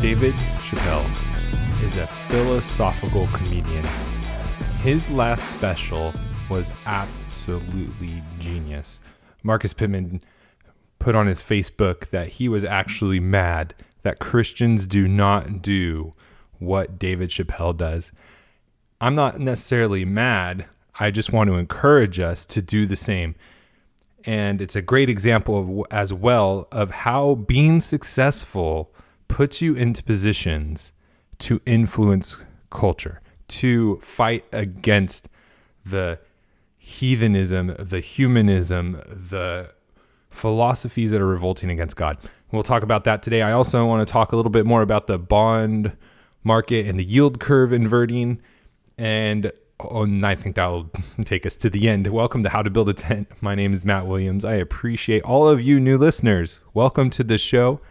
David Chappelle is a philosophical comedian. His last special was absolutely genius. Marcus Pittman put on his Facebook that he was actually mad that Christians do not do what David Chappelle does. I'm not necessarily mad. I just want to encourage us to do the same. And it's a great example as well of how being successful puts you into positions to influence culture, to fight against the heathenism, the humanism, the philosophies that are revolting against God. We'll talk about that today. I also want to talk a little bit more about the bond market and the yield curve inverting. And I think that will take us to the end. Welcome to How to Build a Tent. My name is Matt Williams. I appreciate all of you new listeners. Welcome to the show.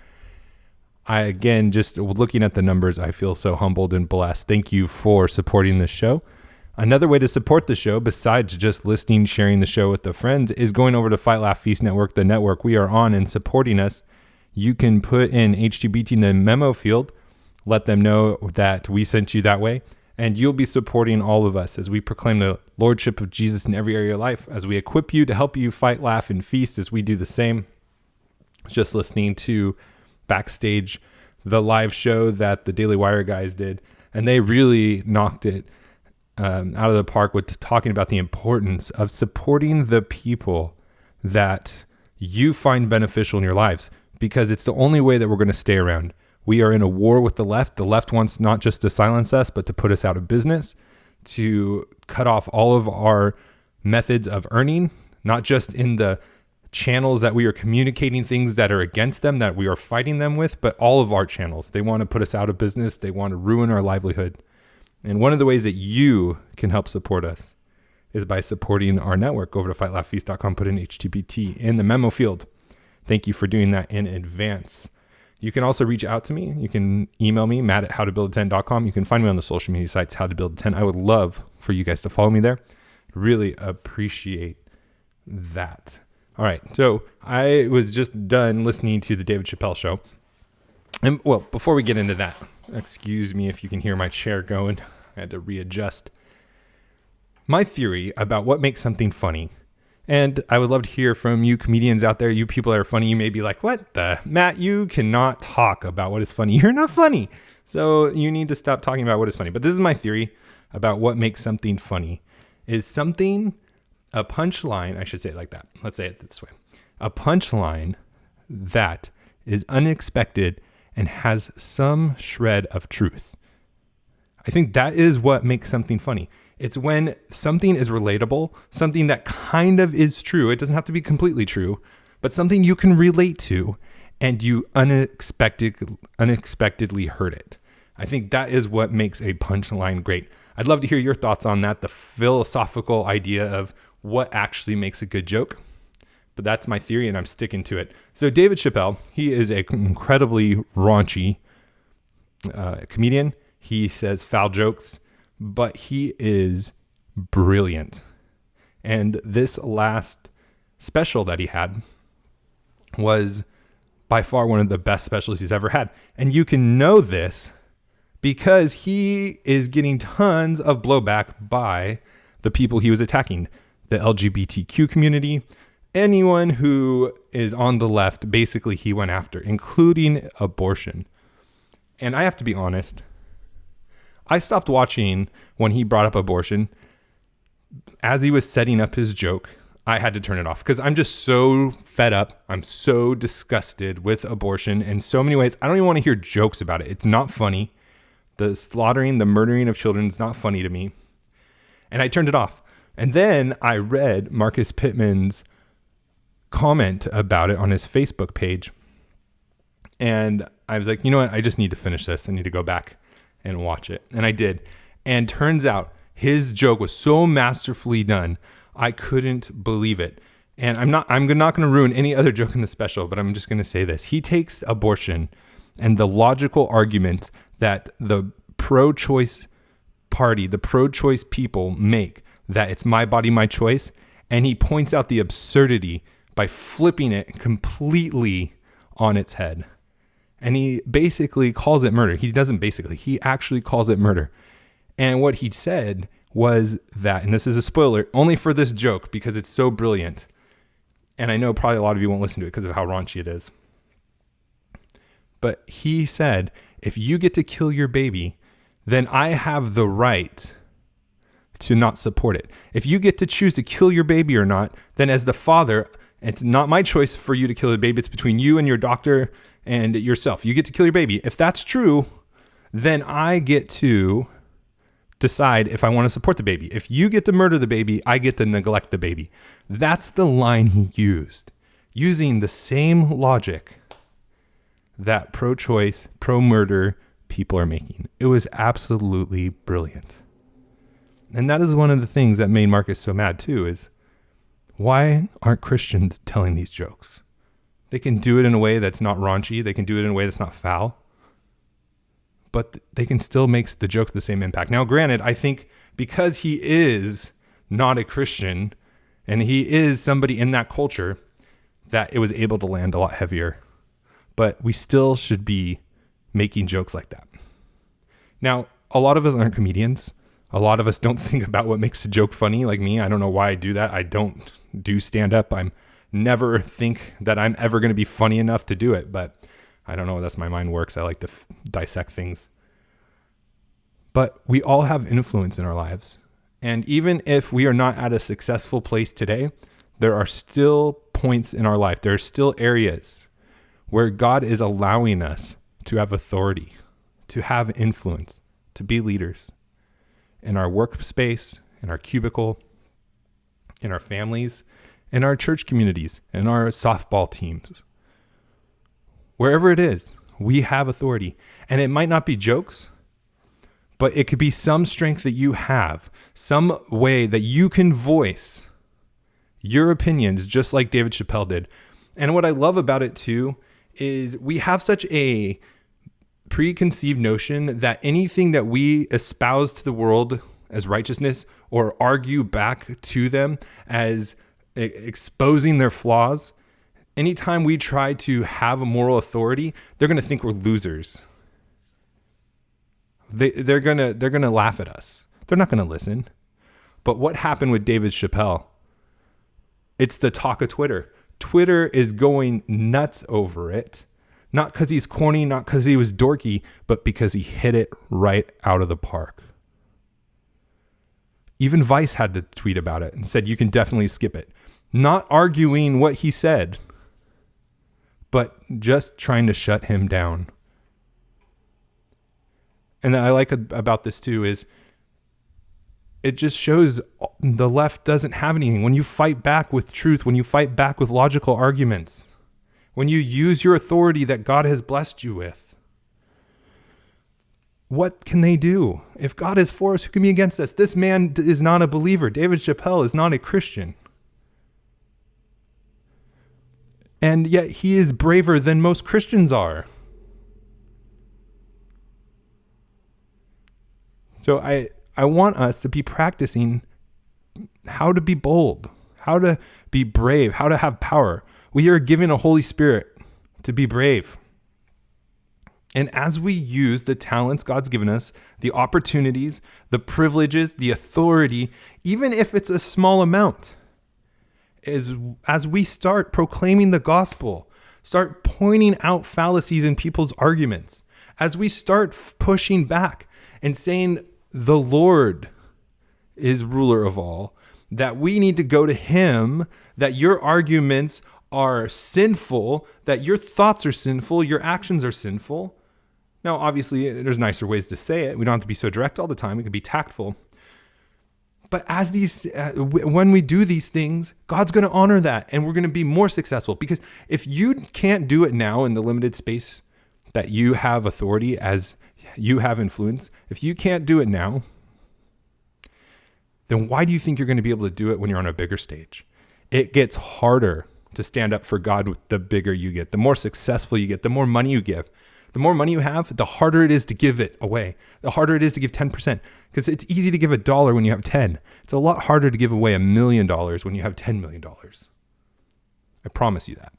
Just looking at the numbers, I feel so humbled and blessed. Thank you for supporting the show. Another way to support the show, besides just listening, sharing the show with the friends, is going over to Fight, Laugh, Feast Network, the network we are on, and supporting us. You can put in HtBT in the memo field, let them know that we sent you that way, and you'll be supporting all of us as we proclaim the Lordship of Jesus in every area of your life, as we equip you to help you fight, laugh, and feast as we do the same. Just listening to backstage the live show that the Daily Wire guys did, and they really knocked it out of the park with talking about the importance of supporting the people that you find beneficial in your lives, because it's the only way that we're going to stay around. We are in a war with the left. The left wants not just to silence us, but to put us out of business, to cut off all of our methods of earning, not just in the channels that we are communicating things that are against them, that we are fighting them with, but all of our channels. They want to put us out of business. They want to ruin our livelihood. And one of the ways that you can help support us is by supporting our network. Go over to fightlaughfeast.com, put in HtBT in the memo field. Thank you for doing that in advance. You can also reach out to me. You can email me, matt@howtobuildatent.com. You can find me on the social media sites, How to Build a Tent. I would love for you guys to follow me there. Really appreciate that. All right, so I was just done listening to the David Chappelle show. And well, before we get into that, excuse me if you can hear my chair going. I had to readjust. My theory about what makes something funny, and I would love to hear from you comedians out there, you people that are funny. You may be like, what the? Matt, you cannot talk about what is funny. You're not funny. So you need to stop talking about what is funny. But this is my theory about what makes something funny. Is something a punchline, I should say it like that. Let's say it this way. A punchline that is unexpected and has some shred of truth. I think that is what makes something funny. It's when something is relatable, something that kind of is true. It doesn't have to be completely true, but something you can relate to and you unexpectedly heard it. I think that is what makes a punchline great. I'd love to hear your thoughts on that, the philosophical idea of what actually makes a good joke. But that's my theory, and I'm sticking to it. So David Chappelle, he is an incredibly raunchy comedian. He says foul jokes, but he is brilliant. And this last special that he had was by far one of the best specials he's ever had. And you can know this because he is getting tons of blowback by the people he was attacking. The LGBTQ community, anyone who is on the left, basically he went after, including abortion. And I have to be honest, I stopped watching when he brought up abortion. As he was setting up his joke, I had to turn it off because I'm just so fed up. I'm so disgusted with abortion in so many ways. I don't even want to hear jokes about it. It's not funny. The slaughtering, the murdering of children is not funny to me. And I turned it off. And then I read Marcus Pittman's comment about it on his Facebook page. And I was like, you know what? I just need to finish this. I need to go back and watch it. And I did. And turns out his joke was so masterfully done. I couldn't believe it. And I'm not going to ruin any other joke in the special, but I'm just going to say this. He takes abortion and the logical argument that the pro-choice party, the pro-choice people make, that it's my body, my choice. And he points out the absurdity by flipping it completely on its head. And he basically calls it murder. He actually calls it murder. And what he said was that, and this is a spoiler, only for this joke because it's so brilliant. And I know probably a lot of you won't listen to it because of how raunchy it is. But he said, if you get to kill your baby, then I have the right to not support it. If you get to choose to kill your baby or not, then as the father, it's not my choice for you to kill the baby. It's between you and your doctor and yourself. You get to kill your baby. If that's true, then I get to decide if I want to support the baby. If you get to murder the baby, I get to neglect the baby. That's the line he used, using the same logic that pro-choice, pro-murder people are making. It was absolutely brilliant. And that is one of the things that made Marcus so mad too, is why aren't Christians telling these jokes? They can do it in a way that's not raunchy. They can do it in a way that's not foul. But they can still make the jokes the same impact. Now, granted, I think because he is not a Christian and he is somebody in that culture, that it was able to land a lot heavier. But we still should be making jokes like that. Now, a lot of us aren't comedians. A lot of us don't think about what makes a joke funny, like me. I don't know why I do that. I don't do stand-up. I'm never think that I'm ever going to be funny enough to do it. But I don't know. That's my mind works. I like to dissect things. But we all have influence in our lives. And even if we are not at a successful place today, there are still points in our life. There are still areas where God is allowing us to have authority, to have influence, to be leaders in our workspace, in our cubicle, in our families, in our church communities, in our softball teams. Wherever it is, we have authority. And it might not be jokes, but it could be some strength that you have, some way that you can voice your opinions, just like David Chappelle did. And what I love about it too is we have such a preconceived notion that anything that we espouse to the world as righteousness or argue back to them as exposing their flaws, anytime we try to have a moral authority, they're going to think we're losers. They're going to laugh at us. They're not going to listen. But what happened with David Chappelle? It's the talk of Twitter. Twitter is going nuts over it. Not because he's corny, not because he was dorky, but because he hit it right out of the park. Even Vice had to tweet about it and said, you can definitely skip it. Not arguing what he said, but just trying to shut him down. And I like about this too is it just shows the left doesn't have anything. When you fight back with truth, when you fight back with logical arguments, when you use your authority that God has blessed you with, what can they do? If God is for us, who can be against us? This man is not a believer. David Chappelle is not a Christian. And yet he is braver than most Christians are. So I want us to be practicing how to be bold, how to be brave, how to have power. We are given a Holy Spirit to be brave. And as we use the talents God's given us, the opportunities, the privileges, the authority, even if it's a small amount, as we start proclaiming the gospel, start pointing out fallacies in people's arguments, as we start pushing back and saying the Lord is ruler of all, that we need to go to him, that your arguments are sinful, that your thoughts are sinful, your actions are sinful. Now, obviously, there's nicer ways to say it. We don't have to be so direct all the time. We can be tactful. But when we do these things, God's going to honor that, and we're going to be more successful. Because if you can't do it now in the limited space that you have authority, as you have influence, if you can't do it now, then why do you think you're going to be able to do it when you're on a bigger stage? It gets harder to stand up for God the bigger you get, the more successful you get, the more money you give. The more money you have, the harder it is to give it away. The harder it is to give 10%. Because it's easy to give $1 when you have 10. It's a lot harder to give away $1 million when you have $10 million. I promise you that.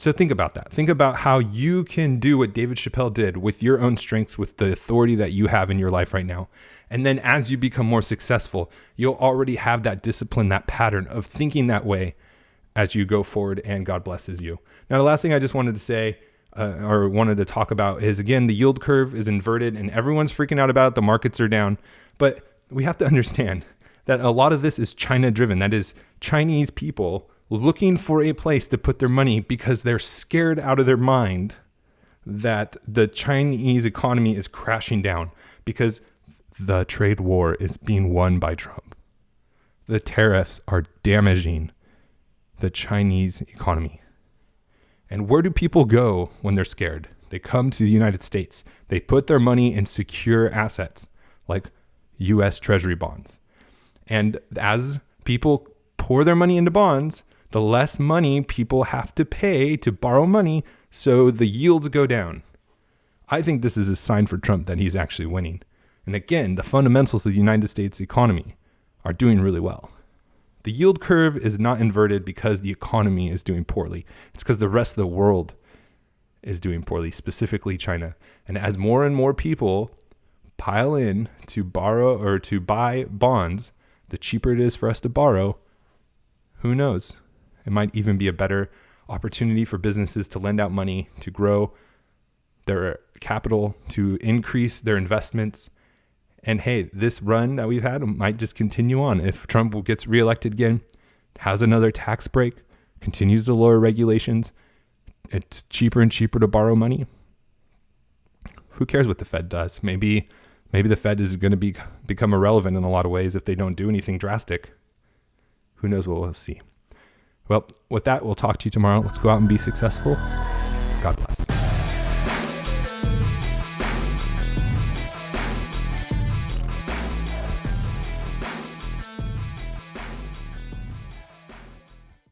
So think about that. Think about how you can do what David Chappelle did with your own strengths, with the authority that you have in your life right now. And then as you become more successful, you'll already have that discipline, that pattern of thinking that way as you go forward, and God blesses you. Now, the last thing I just wanted to say or wanted to talk about is, again, the yield curve is inverted and everyone's freaking out about it. The markets are down. But we have to understand that a lot of this is China driven. That is Chinese people looking for a place to put their money because they're scared out of their mind that the Chinese economy is crashing down because the trade war is being won by Trump. The tariffs are damaging the Chinese economy. And where do people go when they're scared? They come to the United States. They put their money in secure assets like U.S. Treasury bonds. And as people pour their money into bonds, the less money people have to pay to borrow money, so the yields go down. I think this is a sign for Trump that he's actually winning. And again, the fundamentals of the United States economy are doing really well. The yield curve is not inverted because the economy is doing poorly. It's because the rest of the world is doing poorly, specifically China. And as more and more people pile in to borrow or to buy bonds, the cheaper it is for us to borrow, who knows? It might even be a better opportunity for businesses to lend out money, to grow their capital, to increase their investments. And hey, this run that we've had might just continue on. If Trump gets reelected again, has another tax break, continues to lower regulations, it's cheaper and cheaper to borrow money. Who cares what the Fed does? Maybe the Fed is going to become irrelevant in a lot of ways if they don't do anything drastic. Who knows what we'll see. Well, with that, we'll talk to you tomorrow. Let's go out and be successful. God bless.